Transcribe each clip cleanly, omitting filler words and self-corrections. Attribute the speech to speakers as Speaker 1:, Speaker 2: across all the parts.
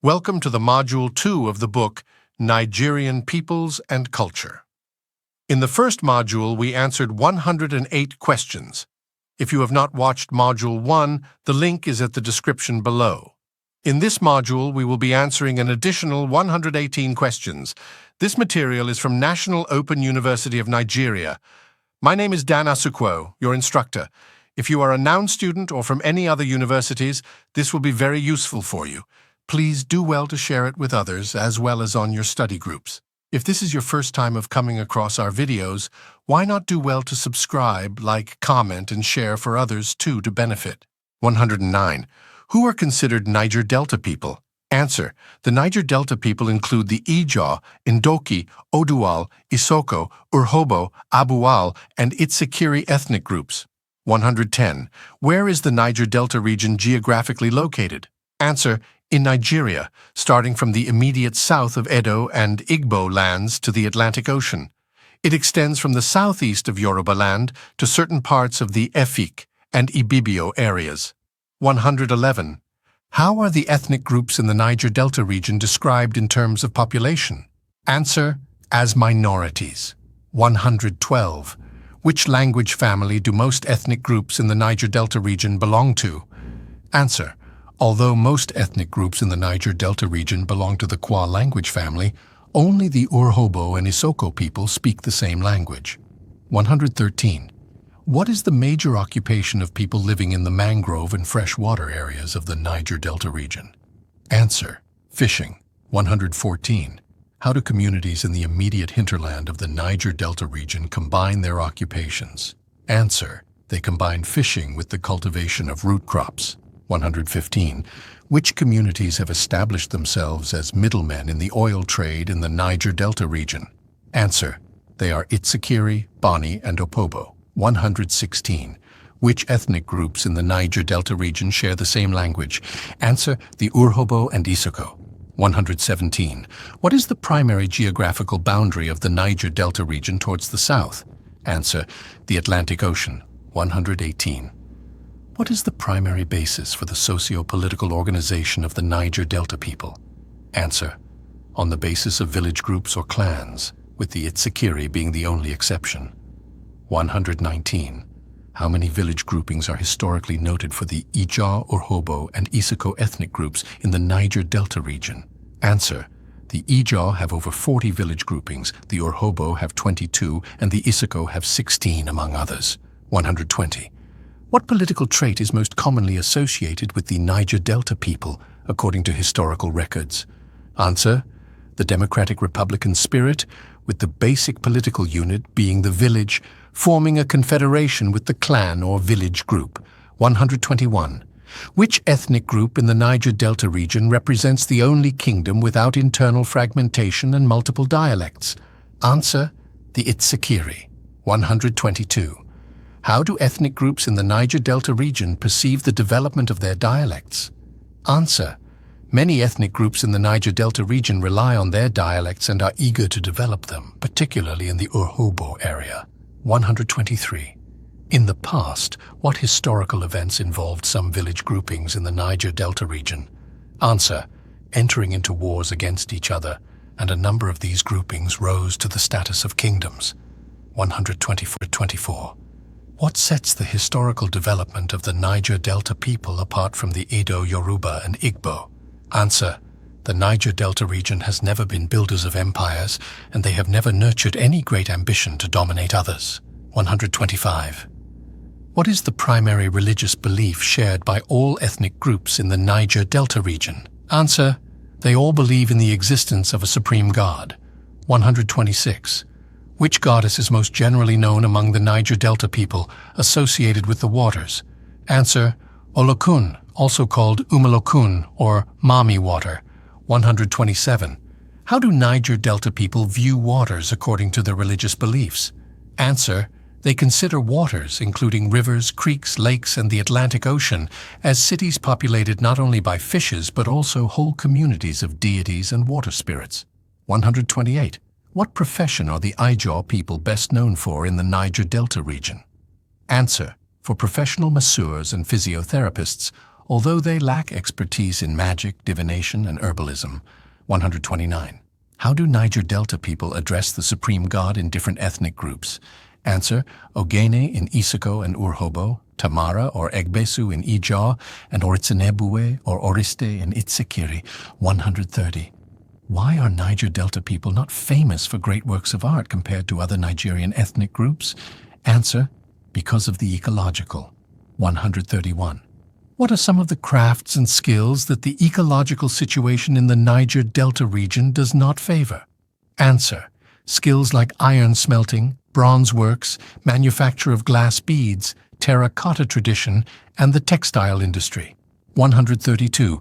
Speaker 1: Welcome to the Module 2 of the book, Nigerian Peoples and Culture. In the first module, we answered 108 questions. If you have not watched Module 1, the link is at the description below. In this module, we will be answering an additional 118 questions. This material is from National Open University of Nigeria. My name is Dan Asukwo, your instructor. If you are a NOUN student or from any other universities, this will be very useful for you. Please do well to share it with others as well as on your study groups. If this is your first time of coming across our videos, why not do well to subscribe, like, comment, and share for others too to benefit? 109. Who are considered Niger Delta people? Answer. The Niger Delta people include the Ijaw, Ndoki, Odual, Isoko, Urhobo, Abual, and Itsekiri ethnic groups. 110. Where is the Niger Delta region geographically located? Answer. In Nigeria, starting from the immediate south of Edo and Igbo lands to the Atlantic Ocean. It extends from the southeast of Yorubaland to certain parts of the Efik and Ibibio areas. 111. How are the ethnic groups in the Niger Delta region described in terms of population? Answer. As minorities. 112. Which language family do most ethnic groups in the Niger Delta region belong to? Answer. Although most ethnic groups in the Niger Delta region belong to the Kwa language family, only the Urhobo and Isoko people speak the same language. 113. What is the major occupation of people living in the mangrove and freshwater areas of the Niger Delta region? Answer. Fishing. 114. How do communities in the immediate hinterland of the Niger Delta region combine their occupations? Answer. They combine fishing with the cultivation of root crops. 115. Which communities have established themselves as middlemen in the oil trade in the Niger Delta region? Answer. They are Itsekiri, Bani, and Opobo. 116. Which ethnic groups in the Niger Delta region share the same language? Answer. The Urhobo and Isoko. 117. What is the primary geographical boundary of the Niger Delta region towards the south? Answer. The Atlantic Ocean. 118. What is the primary basis for the socio-political organization of the Niger Delta people? Answer. On the basis of village groups or clans, with the Itsekiri being the only exception. 119. How many village groupings are historically noted for the Ijaw, Urhobo, and Isoko ethnic groups in the Niger Delta region? Answer. The Ijaw have over 40 village groupings, the Urhobo have 22, and the Isoko have 16, among others. 120. What political trait is most commonly associated with the Niger Delta people, according to historical records? Answer. The democratic republican spirit, with the basic political unit being the village, forming a confederation with the clan or village group. 121. Which ethnic group in the Niger Delta region represents the only kingdom without internal fragmentation and multiple dialects? Answer. The Itsekiri. 122. How do ethnic groups in the Niger Delta region perceive the development of their dialects? Answer. Many ethnic groups in the Niger Delta region rely on their dialects and are eager to develop them, particularly in the Urhobo area. 123. In the past, what historical events involved some village groupings in the Niger Delta region? Answer. Entering into wars against each other, and a number of these groupings rose to the status of kingdoms. 124. What sets the historical development of the Niger Delta people apart from the Edo, Yoruba, and Igbo? Answer. The Niger Delta region has never been builders of empires, and they have never nurtured any great ambition to dominate others. 125. What is the primary religious belief shared by all ethnic groups in the Niger Delta region? Answer. They all believe in the existence of a supreme god. 126. Which goddess is most generally known among the Niger Delta people associated with the waters? Answer. Olokun, also called Umalokun or Mami water. 127. How do Niger Delta people view waters according to their religious beliefs? Answer. They consider waters, including rivers, creeks, lakes, and the Atlantic Ocean, as cities populated not only by fishes but also whole communities of deities and water spirits. 128. What profession are the Ijaw people best known for in the Niger Delta region? Answer. For professional masseurs and physiotherapists,
Speaker 2: although they lack expertise in magic, divination, and herbalism. 129. How do Niger Delta people address the supreme god in different ethnic groups? Answer: Ogene in Isoko and Urhobo, Tamara or Egbesu in Ijaw, and Oritsenebue or Oriste in Itsekiri. 130. Why are Niger Delta people not famous for great works of art compared to other Nigerian ethnic groups? Answer: because of the ecological. 131. What are some of the crafts and skills that the ecological situation in the Niger Delta region does not favor? Answer: skills like iron smelting, bronze works, manufacture of glass beads, terracotta tradition, and the textile industry. 132.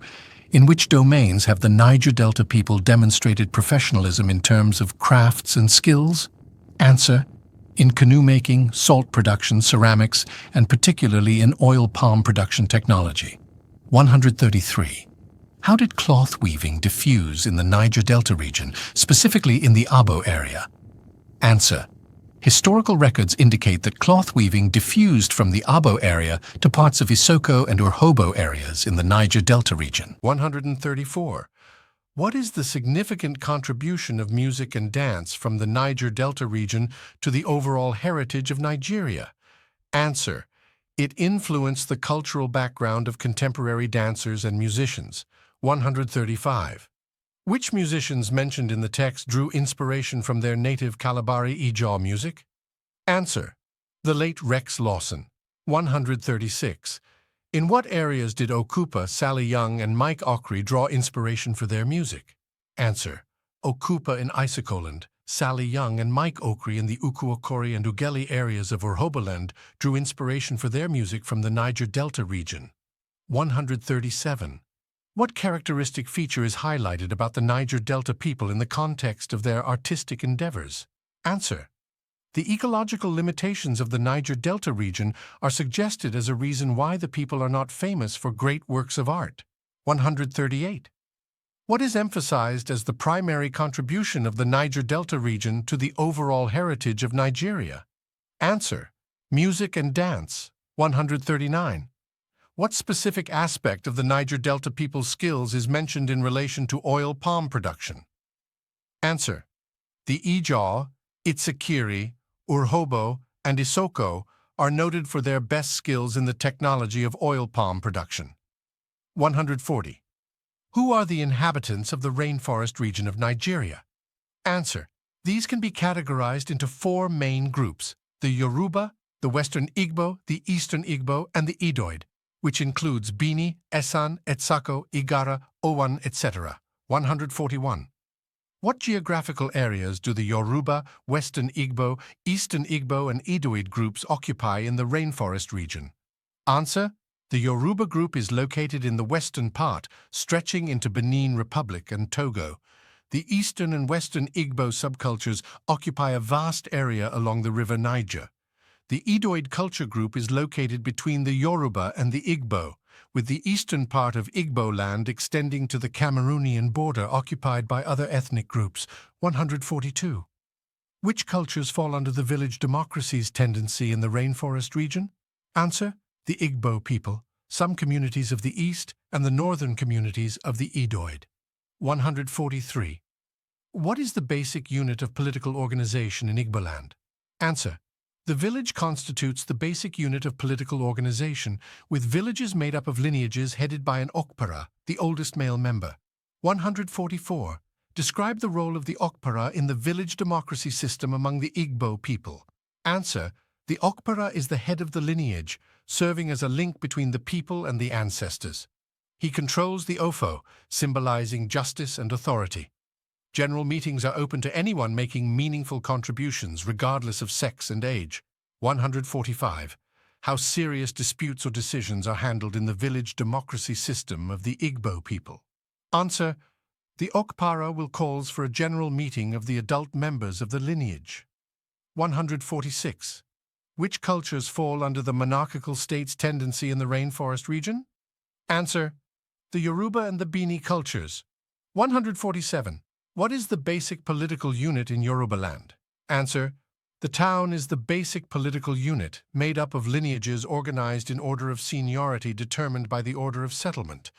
Speaker 2: In which domains have the Niger Delta people demonstrated professionalism in terms of crafts and skills? Answer: in canoe making, salt production, ceramics, and particularly in oil palm production technology. 133. How did cloth weaving diffuse in the Niger Delta region, specifically in the Abo area? Answer: historical records indicate that cloth weaving diffused from the Abo area to parts of Isoko and Urhobo areas in the Niger Delta region.
Speaker 1: 134. What is the significant contribution of music and dance from the Niger Delta region to the overall heritage of Nigeria? Answer: it influenced the cultural background of contemporary dancers and musicians. 135. Which musicians mentioned in the text drew inspiration from their native Kalabari Ijaw music? Answer: the late Rex Lawson. 136. In what areas did Okupa, Sally Young, and Mike Okri draw inspiration for their music? Answer: Okupa in Isokoland, Sally Young and Mike Okri in the Ukuokori and Ugeli areas of Urhoboland drew inspiration for their music from the Niger Delta region. 137. What characteristic feature is highlighted about the Niger Delta people in the context of their artistic endeavors? Answer: the ecological limitations of the Niger Delta region are suggested as a reason why the people are not famous for great works of art. 138. What is emphasized as the primary contribution of the Niger Delta region to the overall heritage of Nigeria? Answer: music and dance. 139. What specific aspect of the Niger Delta people's skills is mentioned in relation to oil palm production? Answer: the Ijaw, Itsekiri, Urhobo, and Isoko are noted for their best skills in the technology of oil palm production. 140. Who are the inhabitants of the Rainforest region of Nigeria? Answer: these can be categorized into four main groups: the Yoruba, the Western Igbo, the Eastern Igbo, and the Idoid, which includes Bini, Esan, Etsako, Igara, Owan, etc. 141. What geographical areas do the Yoruba, Western Igbo, Eastern Igbo, and Idoid groups occupy in the Rainforest region? Answer: the Yoruba group is located in the western part, stretching into Benin Republic and Togo. The Eastern and Western Igbo subcultures occupy a vast area along the river Niger. The Idoid culture group is located between the Yoruba and the Igbo, with the eastern part of Igbo land extending to the Cameroonian border occupied by other ethnic groups. 142. Which cultures fall under the village democracy's tendency in the Rainforest region? Answer: the Igbo people, some communities of the east, and the northern communities of the Idoid. 143. What is the basic unit of political organization in Igboland? Answer: the village constitutes the basic unit of political organization, with villages made up of lineages headed by an Okpara, the oldest male member. 144. Describe the role of the Okpara in the village democracy system among the Igbo people. Answer: the Okpara is the head of the lineage, serving as a link between the people and the ancestors. He controls the Ofo, symbolizing justice and authority. General meetings are open to anyone making meaningful contributions, regardless of sex and age. 145. How serious disputes or decisions are handled in the village democracy system of the Igbo people? Answer: the Okpara will call for a general meeting of the adult members of the lineage. 146. Which cultures fall under the monarchical state's tendency in the Rainforest region? Answer: the Yoruba and the Bini cultures. 147. What is the basic political unit in Yorubaland? Answer: The town is the basic political unit, made up of lineages organized in order of seniority determined by the order of settlement.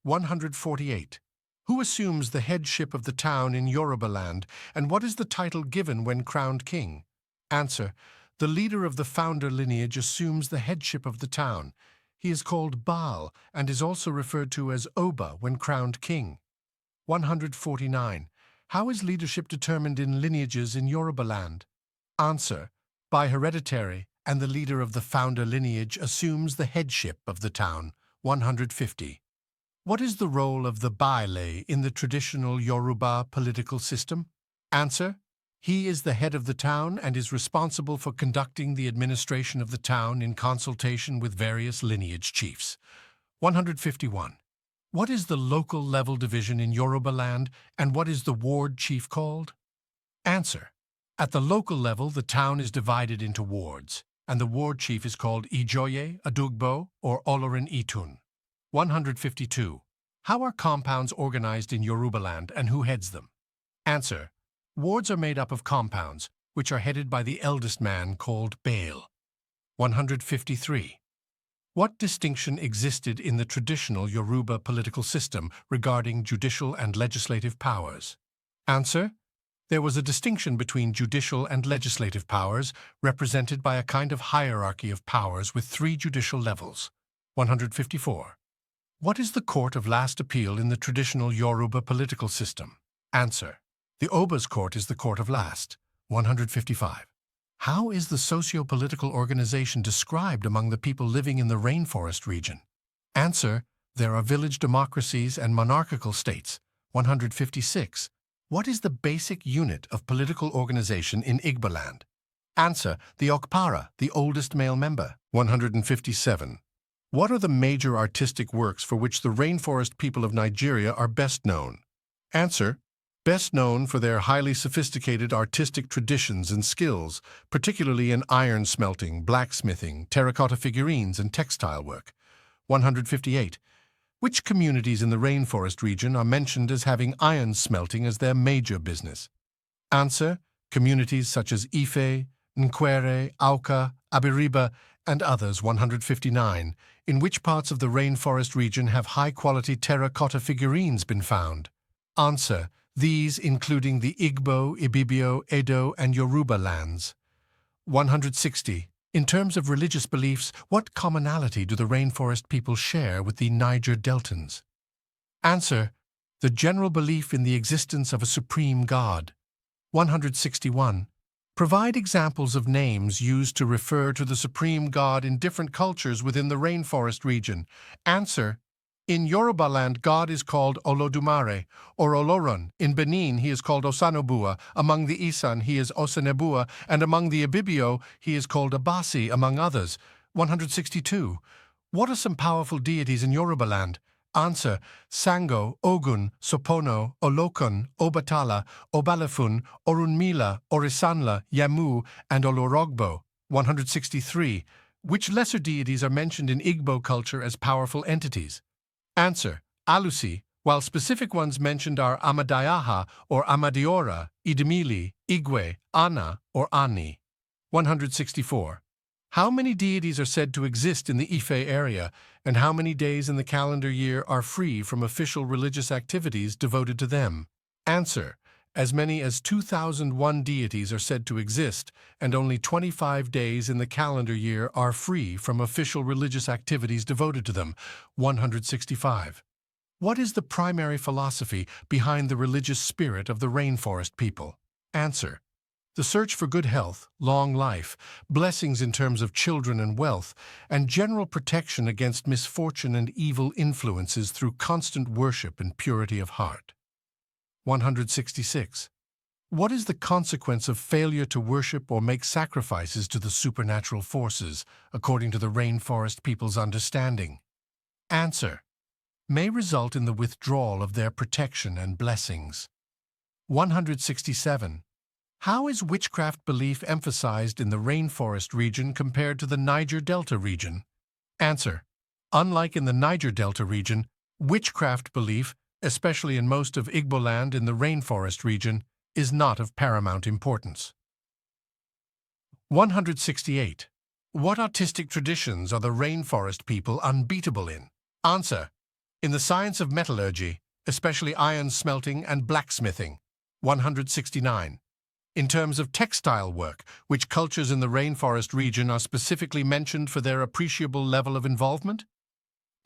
Speaker 1: 148. Who assumes the headship of the town in Yorubaland, and what is the title given when crowned king? Answer. The leader of the founder lineage assumes the headship of the town. He is called Baal and is also referred to as Oba when crowned king. 149. How is leadership determined in lineages in Yorubaland? Answer. By hereditary, and the leader of the founder lineage assumes the headship of the town. 150. What is the role of the Baile in the traditional Yoruba political system? Answer. He is the head of the town and is responsible for conducting the administration of the town in consultation with various lineage chiefs. 151. What is the local level division in Yorubaland, and what is the ward chief called? Answer. At the local level, the town is divided into wards, and the ward chief is called Ijoye, Adugbo, or Olorin Itun. 152. How are compounds organized in Yorubaland, and who heads them? Answer. Wards are made up of compounds, which are headed by the eldest man called Baal. 153. What distinction existed in the traditional Yoruba political system regarding judicial and legislative powers? Answer. There was a distinction between judicial and legislative powers, represented by a kind of hierarchy of powers with 3 judicial levels. 154. What is the court of last appeal in the traditional Yoruba political system? Answer. The Oba's court is the court of last. 155. How is the socio-political organization described among the people living in the Rainforest region? Answer. There are village democracies and monarchical states. 156. What is the basic unit of political organization in Igboland? Answer. The Okpara, the oldest male member. 157. What are the major artistic works for which the Rainforest people of Nigeria are best known? Answer. Best known for their highly sophisticated artistic traditions and skills, particularly in iron smelting, blacksmithing, terracotta figurines, and textile work. 158. Which communities in the Rainforest region are mentioned as having iron smelting as their major business? Answer. Communities such as Ife, Nkwere, Auka, Abiriba, and others. 159. In which parts of the Rainforest region have high-quality terracotta figurines been found? Answer. These including the Igbo, Ibibio, Edo, and Yoruba lands. 160. In terms of religious beliefs, what commonality do the Rainforest people share with the Niger Deltans? Answer. The general belief in the existence of a supreme God. 161. Provide examples of names used to refer to the supreme God in different cultures within the Rainforest region. Answer. In Yorubaland, God is called Olodumare, or Olorun. In Benin, he is called Osanobua. Among the Isan, he is Osanebua, and among the Ibibio, he is called Abasi, among others. 162. What are some powerful deities in Yorubaland? Answer. Sango, Ogun, Sopono, Olokun, Obatala, Obalefun, Orunmila, Orisanla, Yamu, and Olorogbo. 163. Which lesser deities are mentioned in Igbo culture as powerful entities? Answer. Alusi, while specific ones mentioned are Amadiaha or Amadiora, Idemili, Igwe, Ana, or Ani. 164. How many deities are said to exist in the Ife area, and how many days in the calendar year are free from official religious activities devoted to them? Answer. As many as 2,001 deities are said to exist, and only 25 days in the calendar year are free from official religious activities devoted to them. 165. What is the primary philosophy behind the religious spirit of the Rainforest people? Answer. The search for good health, long life, blessings in terms of children and wealth, and general protection against misfortune and evil influences through constant worship and purity of heart. 166. What is the consequence of failure to worship or make sacrifices to the supernatural forces, according to the Rainforest people's understanding? Answer. May result in the withdrawal of their protection and blessings. 167. How is witchcraft belief emphasized in the Rainforest region compared to the Niger Delta region? Answer. Unlike in the Niger Delta region, witchcraft belief, especially in most of Igboland in the Rainforest region, is not of paramount importance. 168. What artistic traditions are the rainforest people unbeatable in? Answer. In the science of metallurgy, especially iron smelting and blacksmithing. 169. In terms of textile work, which cultures in the rainforest region are specifically mentioned for their appreciable level of involvement?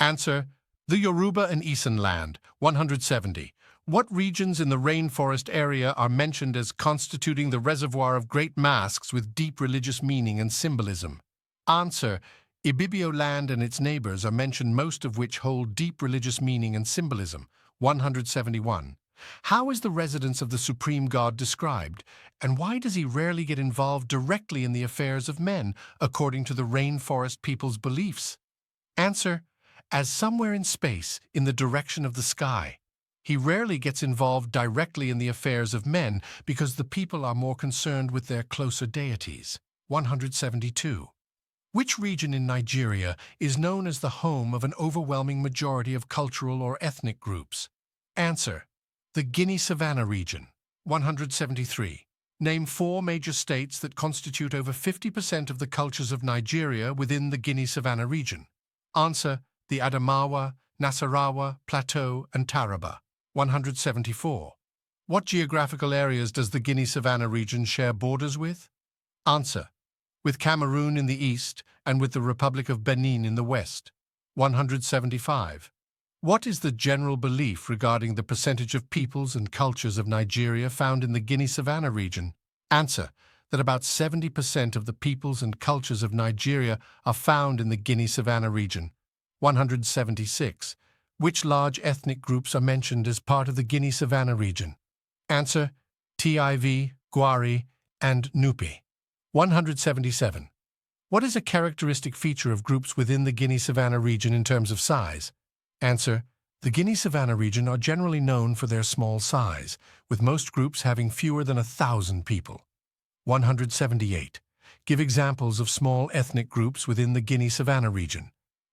Speaker 1: Answer. The Yoruba and Isan land. 170. What regions in the rainforest area are mentioned as constituting the reservoir of great masks with deep religious meaning and symbolism? Answer. Ibibio land and its neighbors are mentioned, most of which hold deep religious meaning and symbolism. 171. How is the residence of the supreme god described, and why does he rarely get involved directly in the affairs of men, according to the rainforest people's beliefs? Answer. As somewhere in space, in the direction of the sky. He rarely gets involved directly in the affairs of men because the people are more concerned with their closer deities. 172. Which region in Nigeria is known as the home of an overwhelming majority of cultural or ethnic groups? Answer. The Guinea Savannah region. 173. Name 4 major states that constitute over 50% of the cultures of Nigeria within the Guinea Savannah region. Answer. The Adamawa, Nasarawa, Plateau, and Taraba. 174. What geographical areas does the Guinea Savannah region share borders with? Answer. With Cameroon in the east and with the Republic of Benin in the west. 175. What is the general belief regarding the percentage of peoples and cultures of Nigeria found in the Guinea Savannah region? Answer. That about 70% of the peoples and cultures of Nigeria are found in the Guinea Savannah region. 176. Which large ethnic groups are mentioned as part of the Guinea Savannah region? Answer. Tiv, Gwari, and Nupi. 177. What is a characteristic feature of groups within the Guinea Savannah region in terms of size? Answer. The Guinea Savannah region are generally known for their small size, with most groups having fewer than 1,000 people. 178. Give examples of small ethnic groups within the Guinea Savannah region.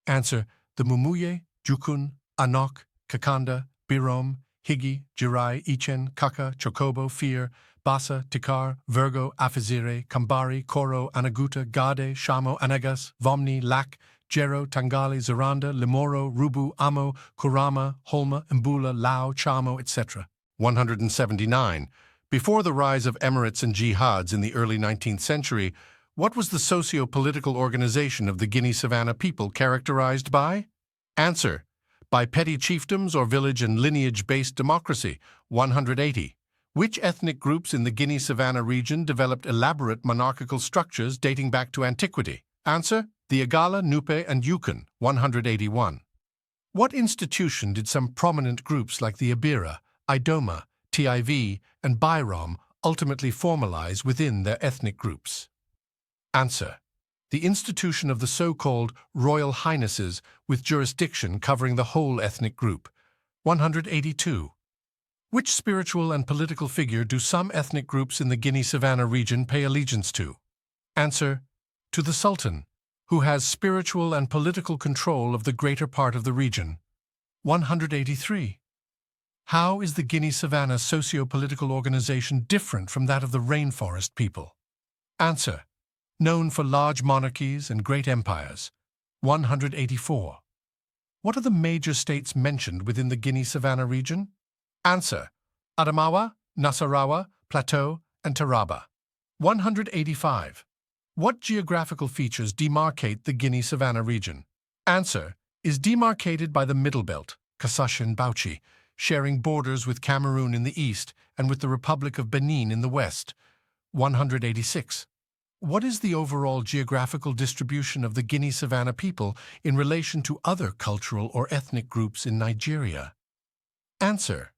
Speaker 1: Answer. The Mumuye, Jukun, Anok, Kakanda, Birom, Higi, Jirai, Ichen, Kaka, Chokobo, Fear, Basa, Tikar, Virgo, Afizire, Kambari, Koro, Anaguta, Gade, Shamo, Anagas, Vomni, Lak, Jero, Tangali, Zaranda, Limoro, Rubu, Amo, Kurama, Holma, Mbula, Lao, Chamo, etc. 179. Before the rise of emirates and jihads in the early 19th century, what was the socio-political organization of the Guinea Savannah people characterized by? Answer. By petty chiefdoms or village and lineage-based democracy. 180. Which ethnic groups in the Guinea Savannah region developed elaborate monarchical structures dating back to antiquity? Answer. The Igala, Nupe, and Yukon. 181. What institution did some prominent groups like the Ibira, Idoma, Tiv, and Birom ultimately formalize within their ethnic groups? Answer. The institution of the so-called Royal Highnesses with jurisdiction covering the whole ethnic group. 182. Which spiritual and political figure do some ethnic groups in the Guinea Savannah region pay allegiance to? Answer. To the Sultan, who has spiritual and political control of the greater part of the region. 183. How is the Guinea Savannah socio-political organization different from that of the rainforest people? Answer. Known for large monarchies and great empires. 184. What are the major states mentioned within the Guinea Savannah region? Answer. Adamawa, Nasarawa, Plateau, and Taraba. 185. What geographical features demarcate the Guinea Savannah region? Answer. Is demarcated by the Middle Belt, Kasash and Bauchi, sharing borders with Cameroon in the east and with the Republic of Benin in the west. 186. What is the overall geographical distribution of the Guinea Savannah people in relation to other cultural or ethnic groups in Nigeria? Answer.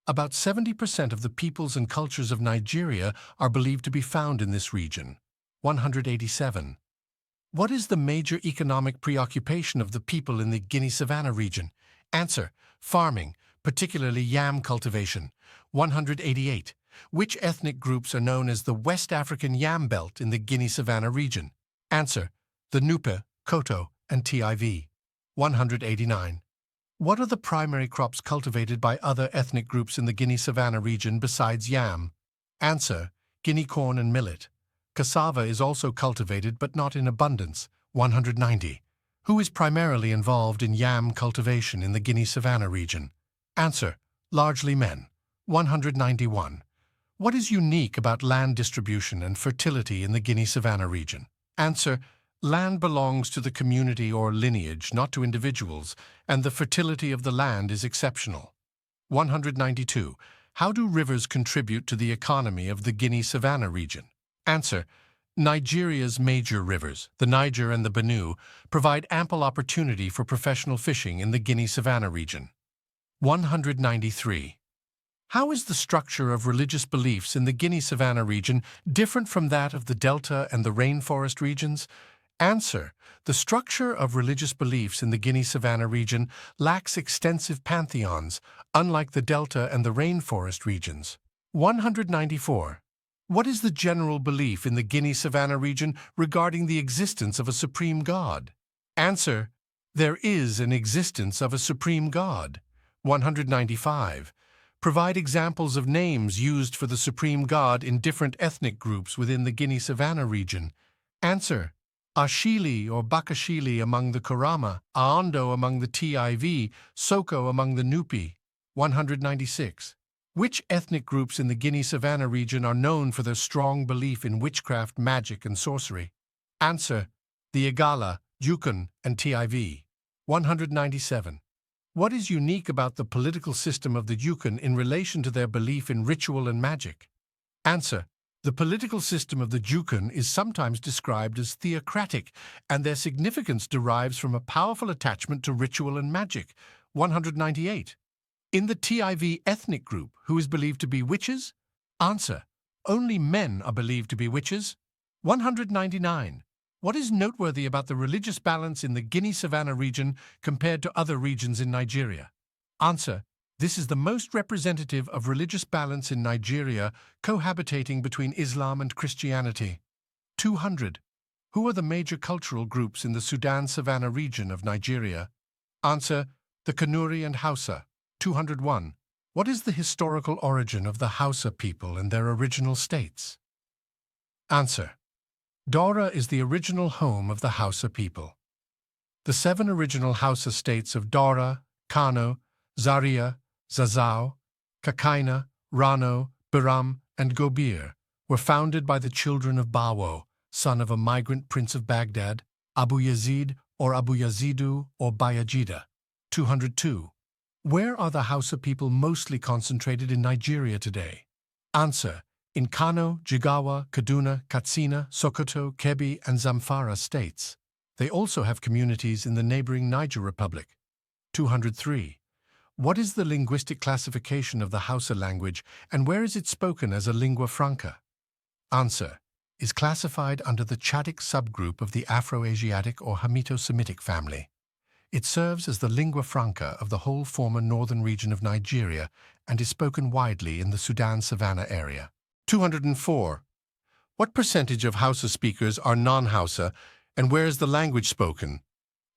Speaker 1: About 70% of the peoples and cultures of Nigeria are believed to be found in this region. 187. What is the major economic preoccupation of the people in the Guinea Savannah region? Answer. Farming, particularly yam cultivation. 188. Which ethnic groups are known as the West African Yam Belt in the Guinea Savannah region? Answer. The Nupe, Koto, and Tiv. 189. What are the primary crops cultivated by other ethnic groups in the Guinea Savannah region besides yam? Answer. Guinea corn and millet. Cassava is also cultivated but not in abundance, 190. Who is primarily involved in yam cultivation in the Guinea Savannah region? Answer: largely men, 191. What is unique about land distribution and fertility in the Guinea Savannah region? Answer: land belongs to the community or lineage, not to individuals, and the fertility of the land is exceptional. 192. How do rivers contribute to the economy of the Guinea Savannah region? Answer: Nigeria's major rivers, the Niger and the Benue, provide ample opportunity for professional fishing in the Guinea Savannah region. 193. How is the structure of religious beliefs in the Guinea Savannah region different from that of the Delta and the Rainforest regions? Answer: the structure of religious beliefs in the Guinea Savannah region lacks extensive pantheons, unlike the Delta and the Rainforest regions. 194. What is the general belief in the Guinea Savannah region regarding the existence of a supreme god? Answer: there is an existence of a supreme god. 195. Provide examples of names used for the supreme god in different ethnic groups within the Guinea Savannah region. Answer: Ashili or Bakashili among the Kurama, Aondo among the Tiv, Soko among the Nupi. 196. Which ethnic groups in the Guinea Savannah region are known for their strong belief in witchcraft, magic, and sorcery? Answer: the Igala, Yukon, and Tiv. 197. What is unique about the political system of the Yukon in relation to their belief in ritual and magic? Answer: the political system of the Yukon is sometimes described as theocratic, and their significance derives from a powerful attachment to ritual and magic. 198. In the Tiv ethnic group, who is believed to be witches? Answer: only men are believed to be witches. 199. What is noteworthy about the religious balance in the Guinea Savannah region compared to other regions in Nigeria? Answer: this is the most representative of religious balance in Nigeria, cohabitating between Islam and Christianity. 200. Who are the major cultural groups in the Sudan Savannah region of Nigeria? Answer: the Kanuri and Hausa. 201. What is the historical origin of the Hausa people and their original states? Answer: Daura is the original home of the Hausa people. The 7 original Hausa states of Daura, Kano, Zaria, Zazao, Kakaina, Rano, Biram, and Gobir were founded by the children of Bawo, son of a migrant prince of Baghdad, Abu Yazid or Abu Yazidu or Bayajida. 202. Where are the Hausa people mostly concentrated in Nigeria today? Answer: in Kano, Jigawa, Kaduna, Katsina, Sokoto, Kebbi, and Zamfara states. They also have communities in the neighboring Niger Republic. 203. What is the linguistic classification of the Hausa language, and where is it spoken as a lingua franca? Answer: is classified under the Chadic subgroup of the Afro-Asiatic or Hamito-Semitic family. It serves as the lingua franca of the whole former northern region of Nigeria and is spoken widely in the Sudan Savannah area. 204. What percentage of Hausa speakers are non-Hausa, and where is the language spoken?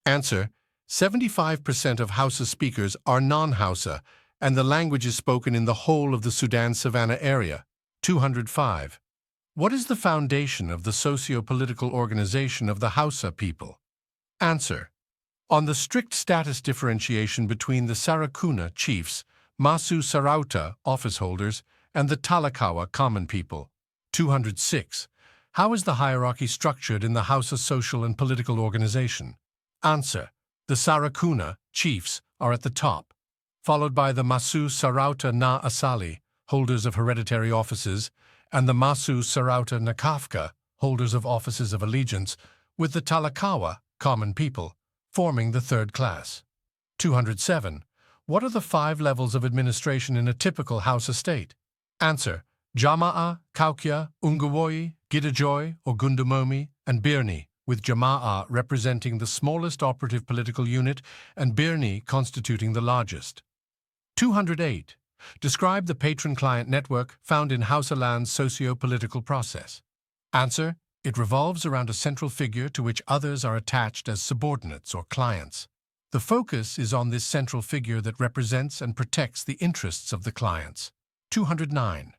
Speaker 1: Answer: 75% of Hausa speakers are non-Hausa, and the language is spoken in the whole of the Sudan Savannah area. 205. What is the foundation of the socio-political organization of the Hausa people? Answer: on the strict status differentiation between the Sarakuna chiefs, Masu Sarauta office holders, and the Talakawa common people. 206. How is the hierarchy structured in the Hausa social and political organization? Answer: the Sarakuna chiefs are at the top, followed by the Masu Sarauta na Asali, holders of hereditary offices, and the Masu Sarauta na Kafka, holders of offices of allegiance, with the Talakawa common people forming the third class. 207. What are the 5 levels of administration in a typical Hausa state? Answer: Jama'a, Kaukia, Ungawoyi, Gidajoy or Gundumomi, and Birni, with Jama'a representing the smallest operative political unit and Birni constituting the largest. 208. Describe the patron-client network found in Hausa land's socio-political process. Answer: it revolves around a central figure to which others are attached as subordinates or clients. The focus is on this central figure that represents and protects the interests of the clients. 209.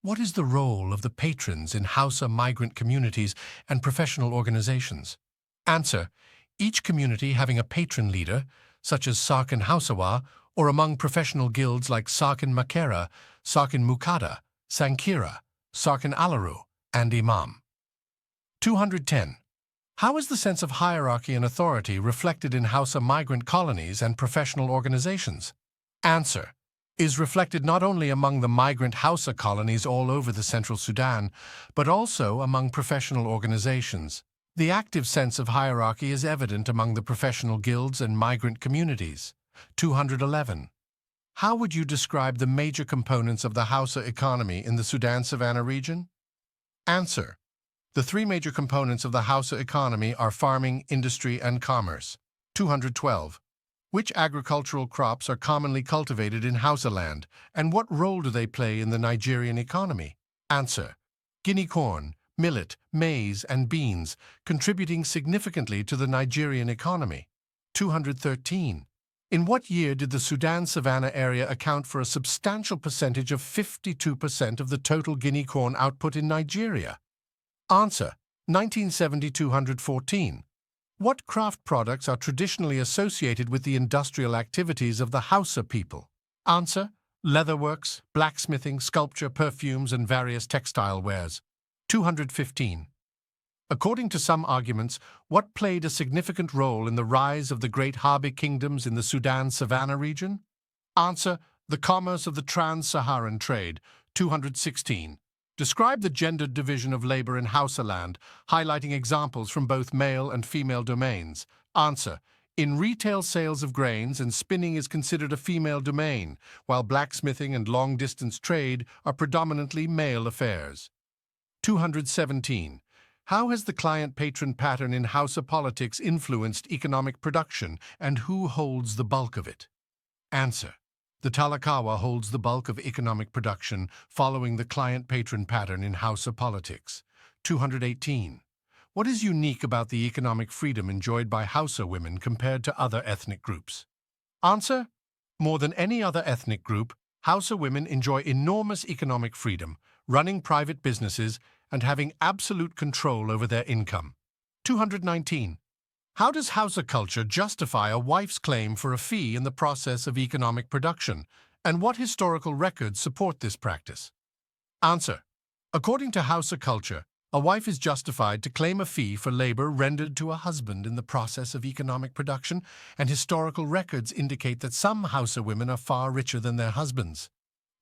Speaker 1: What is the role of the patrons in Hausa migrant communities and professional organizations? Answer: each community having a patron leader, such as Sarkin Hausawa, or among professional guilds like Sarkin Makera, Sarkin Mukada, Sankira, Sarkin Alaru, and Imam. 210. How is the sense of hierarchy and authority reflected in Hausa migrant colonies and professional organizations? Answer: is reflected not only among the migrant Hausa colonies all over the Central Sudan, but also among professional organizations. The active sense of hierarchy is evident among the professional guilds and migrant communities. 211. How would you describe the major components of the Hausa economy in the Sudan Savannah region? Answer: the three major components of the Hausa economy are farming, industry, and commerce. 212. Which agricultural crops are commonly cultivated in Hausa land, and what role do they play in the Nigerian economy? Answer: Guinea corn, millet, maize, and beans, contributing significantly to the Nigerian economy. 213. In what year did the Sudan Savannah area account for a substantial percentage of 52% of the total Guinea corn output in Nigeria? Answer: 1970-214. What craft products are traditionally associated with the industrial activities of the Hausa people? Answer: leatherworks, blacksmithing, sculpture, perfumes, and various textile wares. 215. According to some arguments, what played a significant role in the rise of the great Harbi kingdoms in the Sudan Savannah region? Answer: the commerce of the trans-Saharan trade. 216. Describe the gendered division of labor in Hausa land, highlighting examples from both male and female domains. Answer: in retail sales of grains and spinning is considered a female domain, while blacksmithing and long-distance trade are predominantly male affairs. 217. How has the client-patron pattern in Hausa politics influenced economic production, and who holds the bulk of it? Answer: the Talakawa holds the bulk of economic production, following the client-patron pattern in Hausa politics. 218. What is unique about the economic freedom enjoyed by Hausa women compared to other ethnic groups? Answer: more than any other ethnic group, Hausa women enjoy enormous economic freedom, running private businesses, and having absolute control over their income. 219. How does Hausa culture justify a wife's claim for a fee in the process of economic production, and what historical records support this practice? Answer: according to Hausa culture, a wife is justified to claim a fee for labor rendered to a husband in the process of economic production, and historical records indicate that some Hausa women are far richer than their husbands.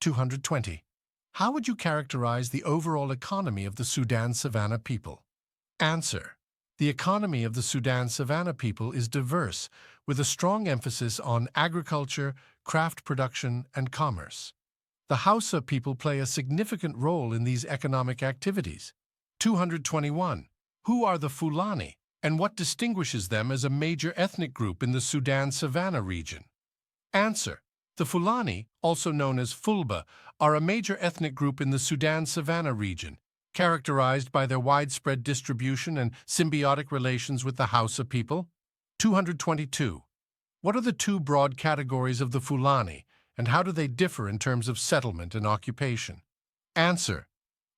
Speaker 1: 220. How would you characterize the overall economy of the Sudan Savannah people? Answer: the economy of the Sudan Savannah people is diverse, with a strong emphasis on agriculture, craft production, and commerce. The Hausa people play a significant role in these economic activities. 221. Who are the Fulani, and what distinguishes them as a major ethnic group in the Sudan Savannah region? Answer: the Fulani, also known as Fulba, are a major ethnic group in the Sudan Savannah region, characterized by their widespread distribution and symbiotic relations with the Hausa people. 222. What are the two broad categories of the Fulani, and how do they differ in terms of settlement and occupation? Answer: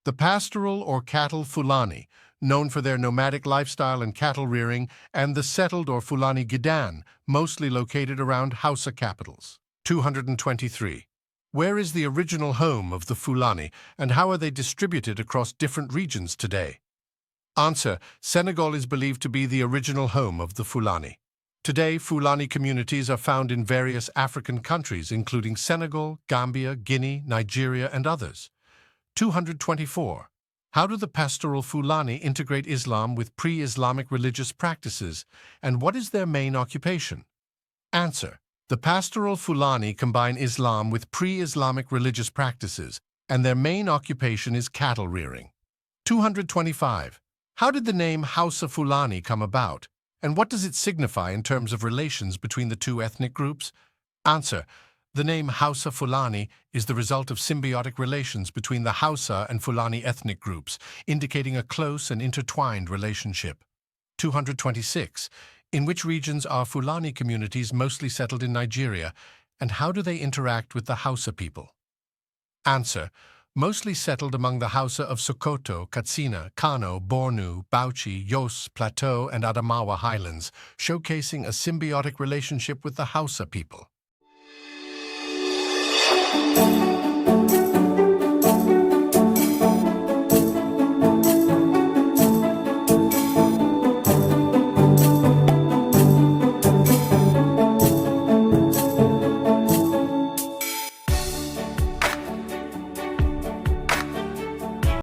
Speaker 1: the pastoral or cattle Fulani, known for their nomadic lifestyle and cattle rearing, and the settled or Fulani Gidan, mostly located around Hausa capitals. 223. Where is the original home of the Fulani, and how are they distributed across different regions today? Answer: Senegal is believed to be the original home of the Fulani. Today, Fulani communities are found in various African countries, including Senegal, Gambia, Guinea, Nigeria, and others. 224. How do the pastoral Fulani integrate Islam with pre-Islamic religious practices, and what is their main occupation? Answer: the pastoral Fulani combine Islam with pre-Islamic religious practices, and their main occupation is cattle rearing. 225. How did the name Hausa Fulani come about, and what does it signify in terms of relations between the two ethnic groups? Answer: the name Hausa Fulani is the result of symbiotic relations between the Hausa and Fulani ethnic groups, indicating a close and intertwined relationship. 226. In which regions are Fulani communities mostly settled in Nigeria, and how do they interact with the Hausa people? Answer: mostly settled among the Hausa of Sokoto, Katsina, Kano, Bornu, Bauchi, Yos, Plateau, and Adamawa highlands, showcasing a symbiotic relationship with the Hausa people.